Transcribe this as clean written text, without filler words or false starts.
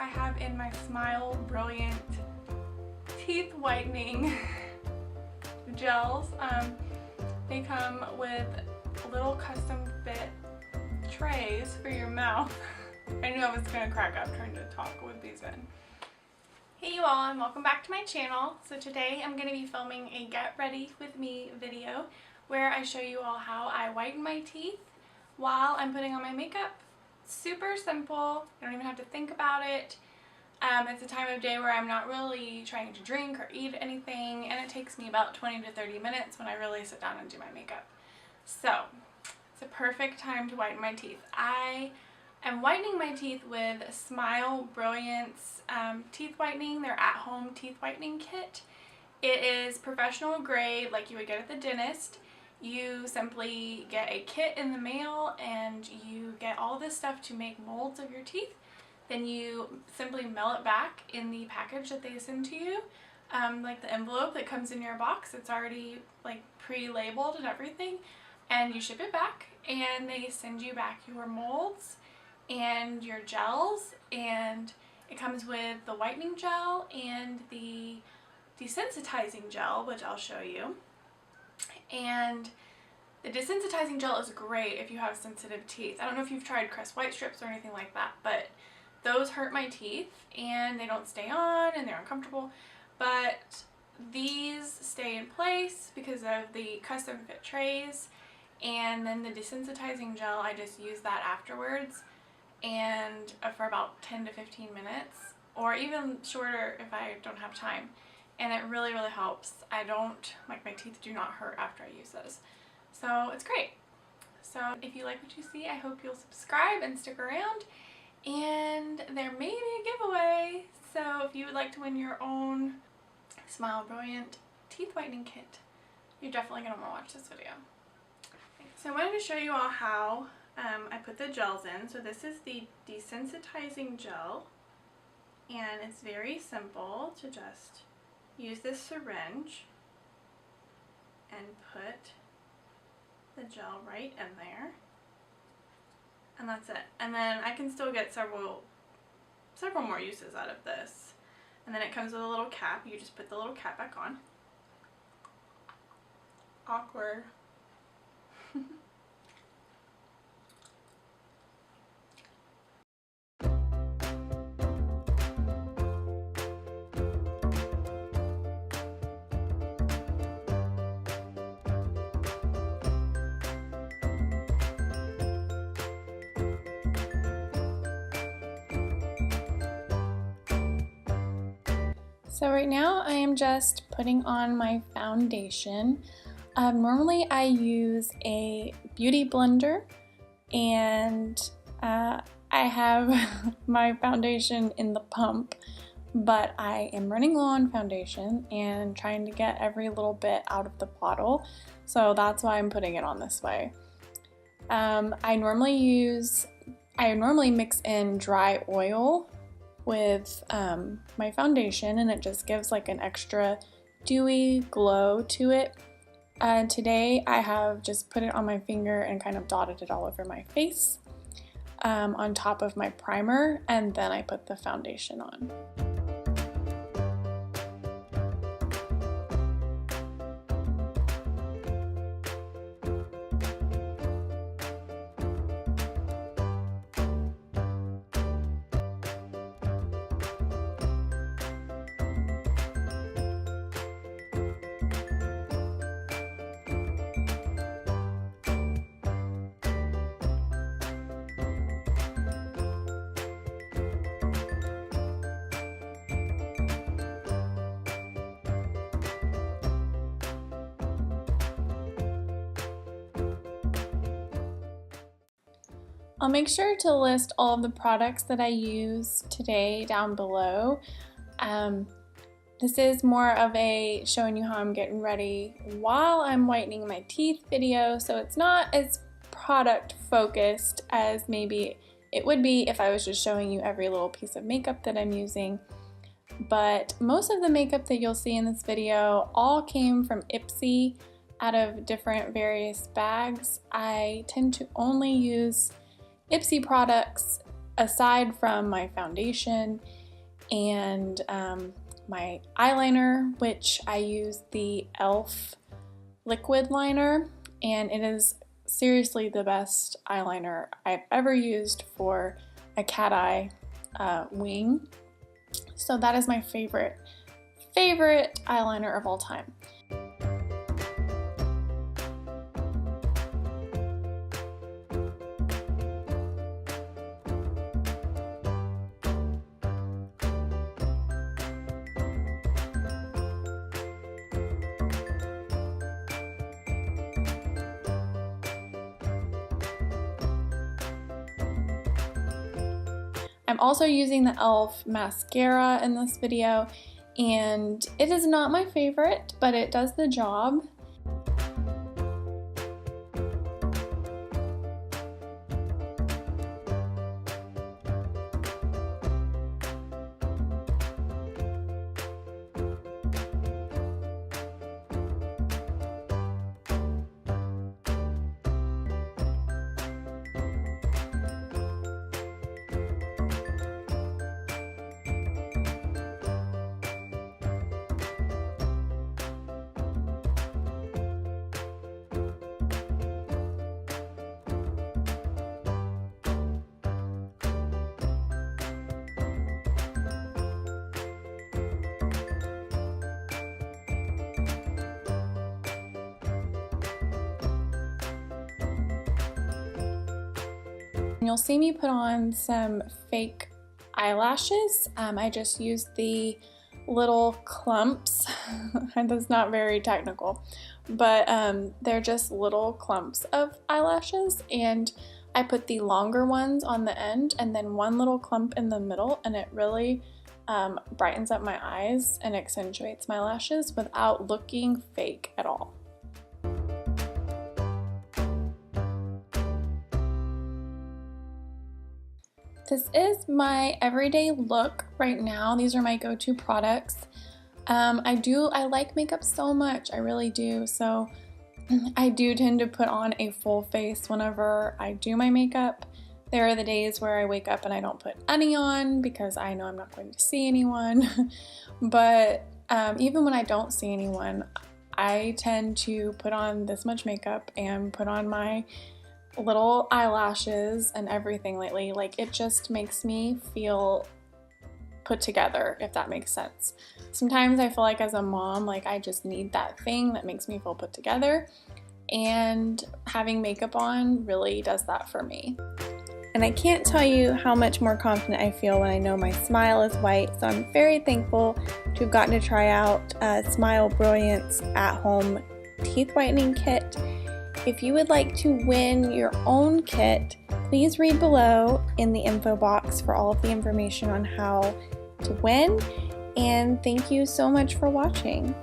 I have in my Smile Brilliant teeth whitening gels. They come with little custom fit trays for your mouth. I knew I was gonna crack up trying to talk with these in. Hey you all, and welcome back to my channel. So today I'm going to be filming a get ready with me video where I show you all how I whiten my teeth while I'm putting on my makeup. Super simple, I don't even have to think about it. It's a time of day where I'm not really trying to drink or eat anything, and it takes me about 20 to 30 minutes when I really sit down and do my makeup. So it's a perfect time to whiten my teeth. I am whitening my teeth with Smile Brilliant's teeth whitening, their at-home teeth whitening kit. It is professional grade like you would get at the dentist. You simply get a kit in the mail and you get all this stuff to make molds of your teeth. Then you simply mail it back in the package that they send to you. Like the envelope that comes in your box, it's already like pre-labeled and everything. And you ship it back and they send you back your molds and your gels, and it comes with the whitening gel and the desensitizing gel, which I'll show you. And the desensitizing gel is great if you have sensitive teeth. I don't know if you've tried Crest White strips or anything like that, but those hurt my teeth and they don't stay on and they're uncomfortable. But these stay in place because of the custom fit trays. And then the desensitizing gel, I just use that afterwards and for about 10 to 15 minutes, or even shorter if I don't have time. And it really, really helps. I don't, like, my teeth do not hurt after I use those. So it's great. So if you like what you see, I hope you'll subscribe and stick around. And there may be a giveaway. So if you would like to win your own Smile Brilliant teeth whitening kit, you're definitely going to want to watch this video. So I wanted to show you all how I put the gels in. So this is the desensitizing gel, and it's very simple to just use this syringe and put the gel right in there, and that's it. And then I can still get several more uses out of this. And then it comes with a little cap. You just put the little cap back on. Awkward. So right now I am just putting on my foundation. Normally I use a beauty blender, and I have my foundation in the pump, but I am running low on foundation and trying to get every little bit out of the bottle, so that's why I'm putting it on this way. I normally mix in dry oil with my foundation, and it just gives like an extra dewy glow to it. Today I have just put it on my finger and kind of dotted it all over my face on top of my primer, and then I put the foundation on. I'll make sure to list all of the products that I use today down below. This is more of a showing you how I'm getting ready while I'm whitening my teeth video, so it's not as product focused as maybe it would be if I was just showing you every little piece of makeup that I'm using. But most of the makeup that you'll see in this video all came from Ipsy out of different various bags. I tend to only use Ipsy products aside from my foundation and my eyeliner, which I use the e.l.f. liquid liner, and it is seriously the best eyeliner I've ever used for a cat eye wing. So that is my favorite eyeliner of all time. I'm also using the e.l.f. mascara in this video, and it is not my favorite, but it does the job. You'll see me put on some fake eyelashes. I just used the little clumps. That's not very technical, but they're just little clumps of eyelashes, and I put the longer ones on the end and then one little clump in the middle, and it really brightens up my eyes and accentuates my lashes without looking fake at all. This is my everyday look right now. These are my go-to products. I like makeup so much, I really do. So I do tend to put on a full face whenever I do my makeup. There are the days where I wake up and I don't put any on because I know I'm not going to see anyone. But even when I don't see anyone, I tend to put on this much makeup and put on my little eyelashes and everything lately. Like, it just makes me feel put together, if that makes sense. Sometimes I feel like as a mom, like I just need that thing that makes me feel put together, and having makeup on really does that for me. And I can't tell you how much more confident I feel when I know my smile is white, so I'm very thankful to have gotten to try out Smile Brilliance at-home teeth whitening kit. If you would like to win your own kit, please read below in the info box for all of the information on how to win. And thank you so much for watching.